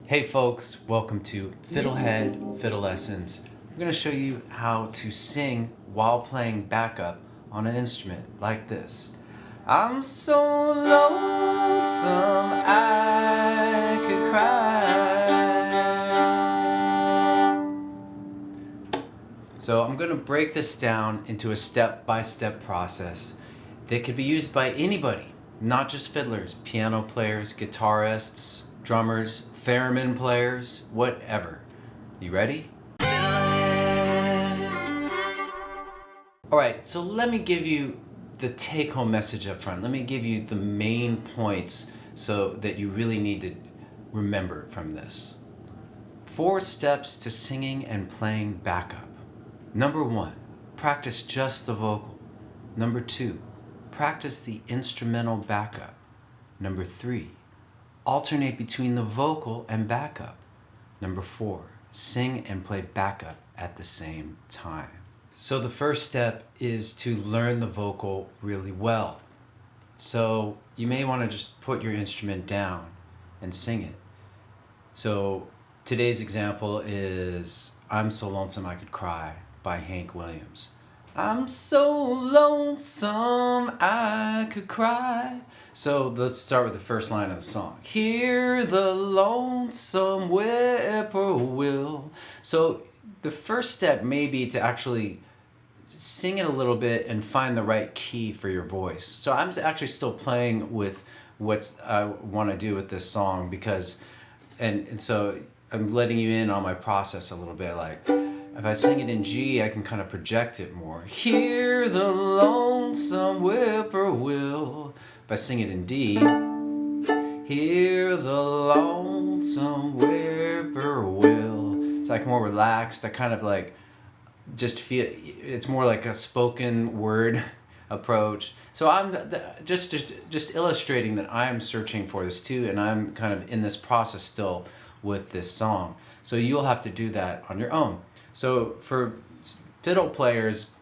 Hey folks, welcome to Fiddlehead Fiddle Lessons. I'm going to show you how to sing while playing backup on an instrument like this. I'm so lonesome I could cry. So I'm going to break this down into a step-by-step process that could be used by anybody, not just fiddlers, piano players, guitarists, drummers, theremin players, whatever. You ready? Alright, so let me give you the take-home message up front. Let me give you the main points so that you really need to remember from this. 4 steps to singing and playing backup. Number 1, practice just the vocal. Number 2, practice the instrumental backup. Number 3, alternate between the vocal and backup. Number 4, sing and play backup at the same time. So the first step is to learn the vocal really well. So you may want to just put your instrument down and sing it. So today's example is I'm So Lonesome I Could Cry by Hank Williams. I'm so lonesome I could cry. So let's start with the first line of the song. Hear the lonesome whippoorwill. So the first step may be to actually sing it a little bit and find the right key for your voice. So I'm actually still playing with what I want to do with this song because, and so I'm letting you in on my process a little bit. Like, if I sing it in G, I can kind of project it more. Hear the lonesome whippoorwill. If I sing it in D, hear the lonesome whippoorwill. It's like more relaxed. I kind of like just feel, it's more like a spoken word approach. So I'm just illustrating that I'm searching for this too, and I'm kind of in this process still with this song. So you'll have to do that on your own. So for fiddle players,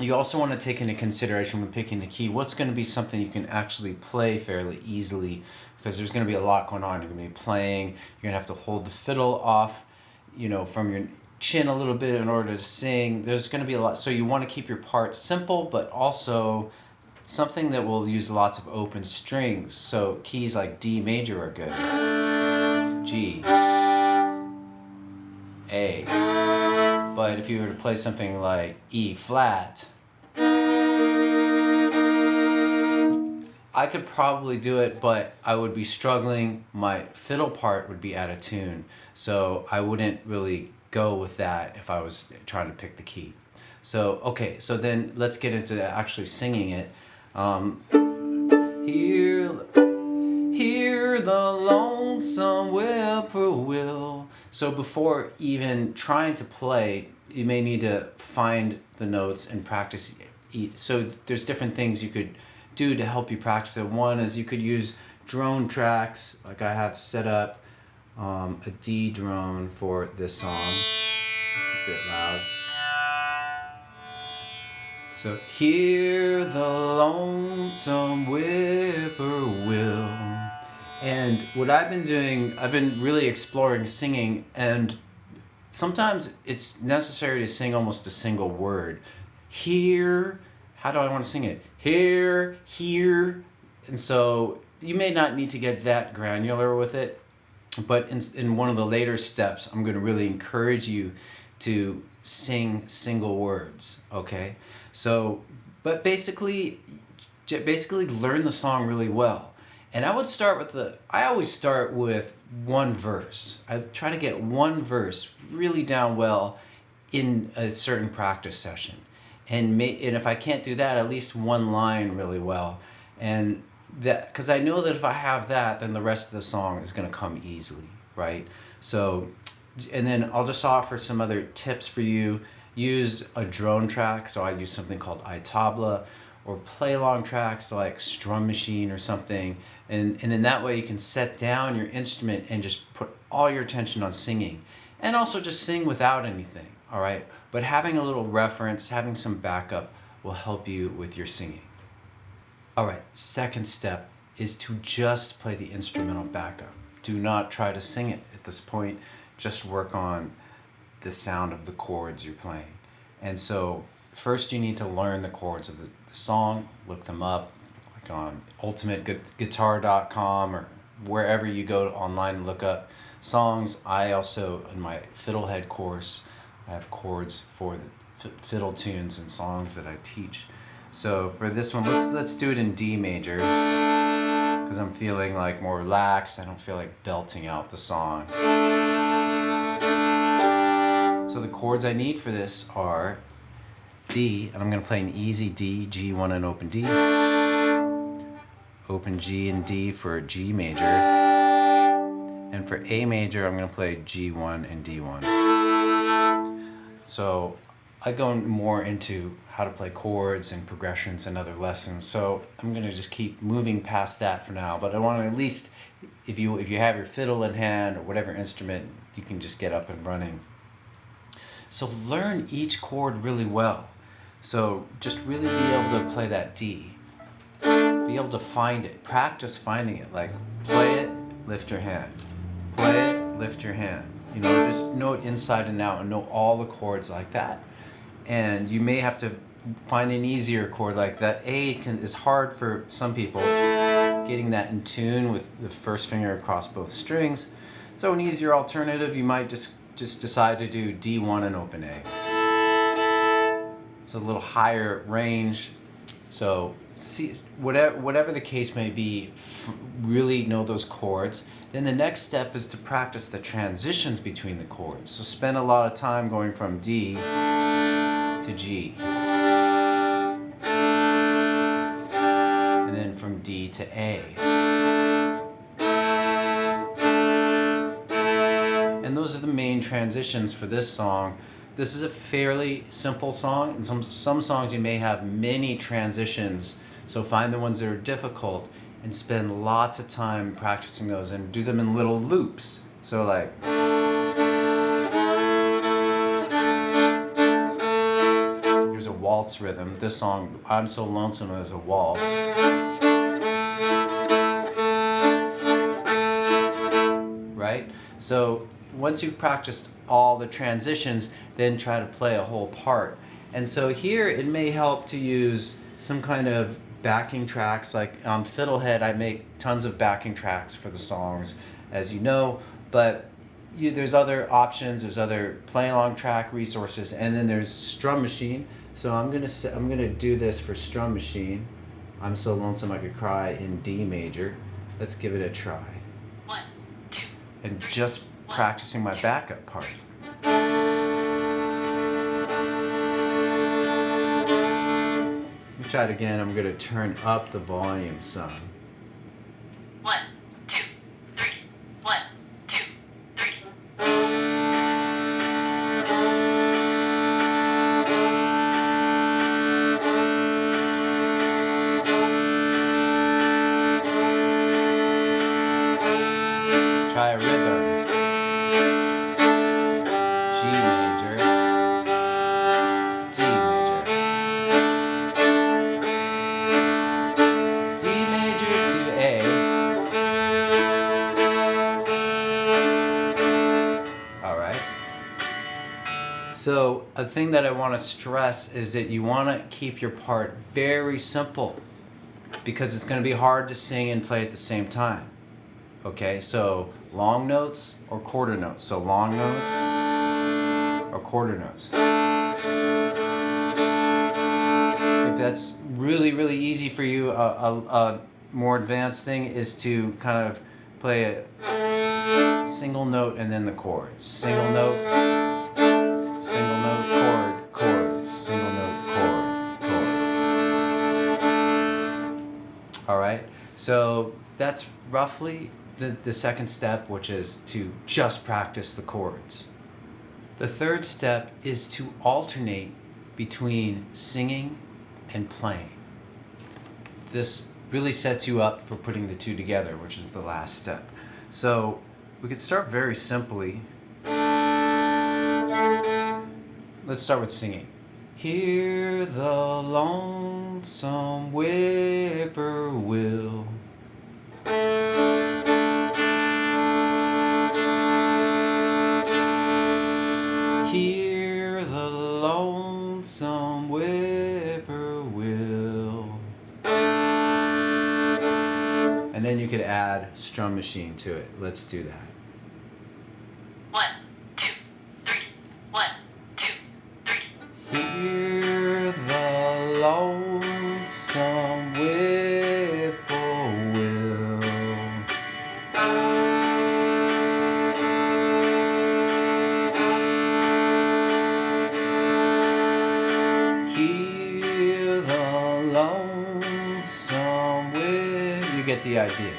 you also want to take into consideration when picking the key, what's going to be something you can actually play fairly easily, because there's going to be a lot going on. You're going to be playing, you're going to have to hold the fiddle off, from your chin a little bit in order to sing. There's going to be a lot, so you want to keep your part simple, but also something that will use lots of open strings. So keys like D major are good, G, A. But if you were to play something like E flat, I could probably do it, but I would be struggling. My fiddle part would be out of tune, so I wouldn't really go with that if I was trying to pick the key. So, okay, so then let's get into actually singing it. Hear the lonesome whippoorwill. So before even trying to play, you may need to find the notes and practice. So there's different things you could do to help you practice it. One is you could use drone tracks, like I have set up a D drone for this song. It's a bit loud. So hear the lonesome whippoorwill. And what I've been doing, I've been really exploring singing, and sometimes it's necessary to sing almost a single word. Here, how do I want to sing it? Here, here. And so you may not need to get that granular with it, but in one of the later steps, I'm going to really encourage you to sing single words, okay? So, but basically learn the song really well. And I always start with one verse. I try to get one verse really down well in a certain practice session. And if I can't do that, at least one line really well. And that, because I know that if I have that, then the rest of the song is going to come easily, right? So, and then I'll just offer some other tips for you. Use a drone track. So I use something called iTabla, or play along tracks like Strum Machine or something. And then that way you can set down your instrument and just put all your attention on singing. And also just sing without anything, all right? But having a little reference, having some backup will help you with your singing. All right, second step is to just play the instrumental backup. Do not try to sing it. this point, just work on the sound of the chords you're playing. And so first you need to learn the chords of the song, look them up, like on ultimateguitar.com or wherever you go online and look up songs. I also, in my Fiddlehead course, I have chords for the fiddle tunes and songs that I teach. So for this one, let's do it in D major, because I'm feeling like more relaxed. I don't feel like belting out the song. So the chords I need for this are D, and I'm going to play an easy D, G1 and open D, open G and D for G major, and for A major I'm going to play G1 and D1. So I go more into how to play chords and progressions and other lessons, so I'm going to just keep moving past that for now, but I want to at least, if you have your fiddle in hand or whatever instrument, you can just get up and running. So learn each chord really well. So just really be able to play that D. Be able to find it. Practice finding it. Like play it, lift your hand. Play it, lift your hand. You know, just know it inside and out and know all the chords like that. And you may have to find an easier chord like that. Is hard for some people, getting that in tune with the first finger across both strings. So an easier alternative, you might just decide to do D1 and open A. It's a little higher range, so see, whatever the case may be, really know those chords. Then the next step is to practice the transitions between the chords. So spend a lot of time going from D to G, and then from D to A. And those are the main transitions for this song. This is a fairly simple song, and some songs you may have many transitions, so find the ones that are difficult and spend lots of time practicing those and do them in little loops. So like, here's a waltz rhythm. This song, I'm So Lonesome, is a waltz. Right? So once you've practiced all the transitions, then try to play a whole part. And so here it may help to use some kind of backing tracks. Like on Fiddlehead, I make tons of backing tracks for the songs, as you know, but there's other options, there's other play along track resources, and then there's Strum Machine. So I'm gonna do this for Strum Machine. I'm So Lonesome I Could Cry in D major. Let's give it a try. 1, 2, and just practicing my backup part. Let me try it again. I'm going to turn up the volume some. 1, 2, 3. 1, 2, 3. Try a rhythm. G major, D major, D major to A. All right. So a thing that I want to stress is that you want to keep your part very simple, because it's going to be hard to sing and play at the same time. Okay, so long notes or quarter notes. So long notes or quarter notes. If that's really, really easy for you, a more advanced thing is to kind of play a single note and then the chords. Single note, chord, chord, single note, chord. All right, so that's roughly the second step, which is to just practice the chords. The third step is to alternate between singing and playing. This really sets you up for putting the two together, which is the last step. So we could start very simply. Let's start with singing. Hear the lonesome whippoorwill. Hear the lonesome whippoorwill. And then you could add strum machine to it. Let's do that. 1, 2, 3. 1, 2, 3. Hear the lonesome whippoorwill. Hear the lonesome whippoorwill. You get the idea.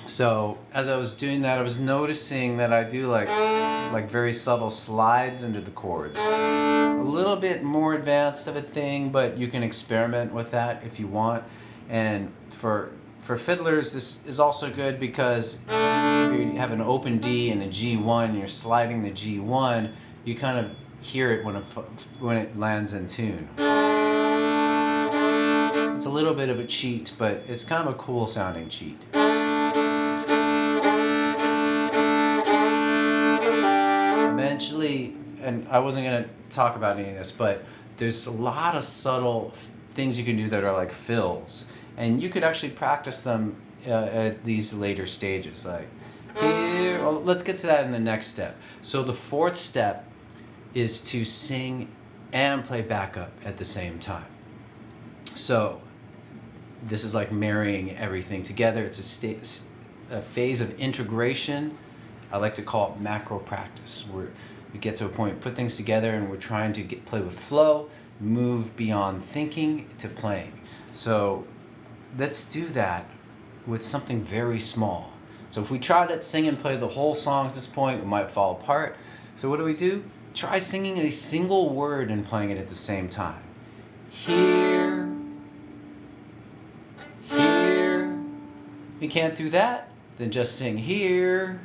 So as I was doing that, I was noticing that I do like very subtle slides into the chords. A little bit more advanced of a thing, but you can experiment with that if you want. And for fiddlers, this is also good because if you have an open D and a G1, you're sliding the G1, you kind of hear it when it lands in tune. It's a little bit of a cheat, but it's kind of a cool sounding cheat. Eventually, and I wasn't going to talk about any of this, but there's a lot of subtle things you can do that are like fills, and you could actually practice them at these later stages. Like here, well, let's get to that in the next step. So the fourth step is to sing and play backup at the same time. So this is like marrying everything together. It's a phase of integration. I like to call it macro practice, where we get to a point, put things together, and we're trying to play with flow, move beyond thinking to playing. So let's do that with something very small. So if we try to sing and play the whole song at this point, we might fall apart. So what do? Try singing a single word and playing it at the same time. Here, here. If you can't do that, then just sing here,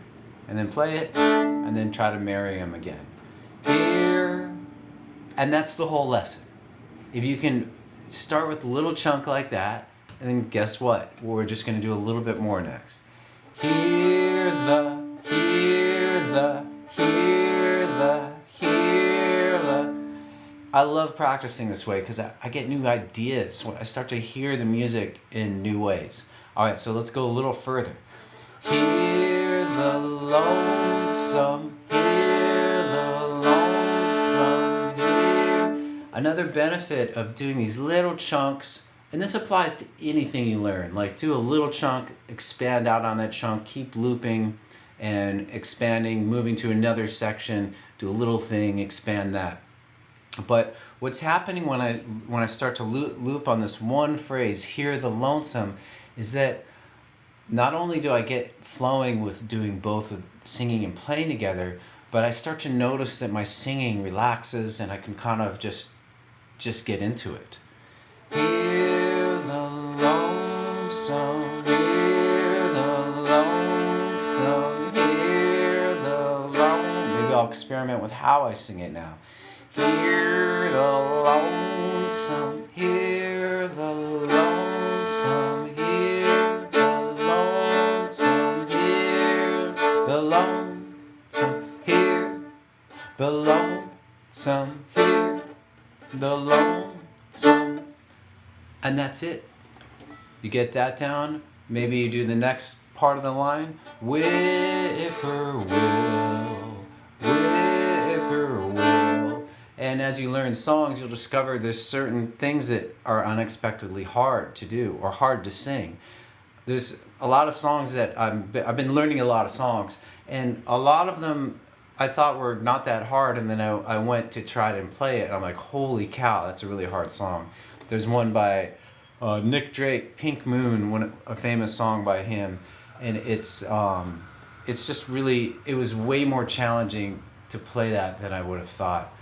and then play it, and then try to marry them again. Here, and that's the whole lesson. If you can start with a little chunk like that, and then guess what? We're just going to do a little bit more next. Hear the, hear the, hear the, hear the. I love practicing this way because I get new ideas when I start to hear the music in new ways. All right, so let's go a little further. Hear the lonesome, hear the lonesome, hear. Another benefit of doing these little chunks, and this applies to anything you learn, like do a little chunk, expand out on that chunk, keep looping and expanding, moving to another section, do a little thing, expand that. But what's happening when I start to loop on this one phrase, hear the lonesome, is that not only do I get flowing with doing both of singing and playing together, but I start to notice that my singing relaxes and I can kind of just get into it. Hear the lonesome, hear the lonesome, hear the lonesome. Maybe I'll experiment with how I sing it now. Hear the lonesome, hear the lonesome, hear the lonesome, hear the lonesome, hear the lonesome, hear the lonesome. And that's it. You get that down, maybe you do the next part of the line. Whippoorwill, whippoorwill. And as you learn songs, you'll discover there's certain things that are unexpectedly hard to do or hard to sing. There's a lot of songs that I've been learning a lot of songs, and a lot of them I thought were not that hard, and then I went to try it and play it, and I'm like, holy cow, that's a really hard song. There's one by Nick Drake, Pink Moon, a famous song by him, and it's just really, it was way more challenging to play that than I would have thought,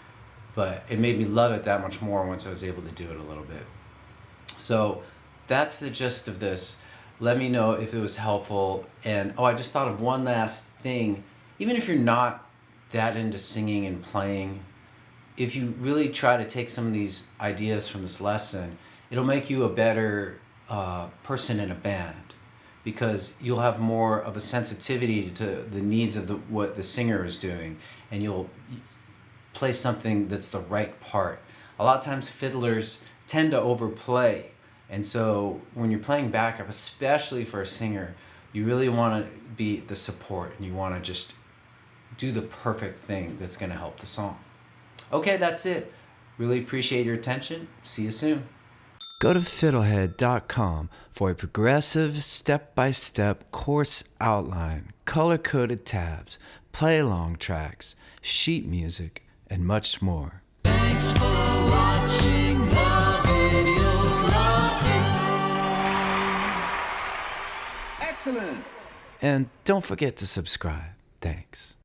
but it made me love it that much more once I was able to do it a little bit. So that's the gist of this. Let me know if it was helpful. And I just thought of one last thing. Even if you're not that into singing and playing, if you really try to take some of these ideas from this lesson, it'll make you a better person in a band. because you'll have more of a sensitivity to the needs of what the singer is doing, and you'll play something that's the right part. A lot of times fiddlers tend to overplay, and so when you're playing backup, especially for a singer, you really want to be the support, and you want to just do the perfect thing that's going to help the song. Okay, that's it. Really appreciate your attention. See you soon. Go to fiddlehead.com for a progressive, step-by-step course outline, color-coded tabs, play-along tracks, sheet music, and much more. Thanks for watching the videography. Excellent. And don't forget to subscribe. Thanks.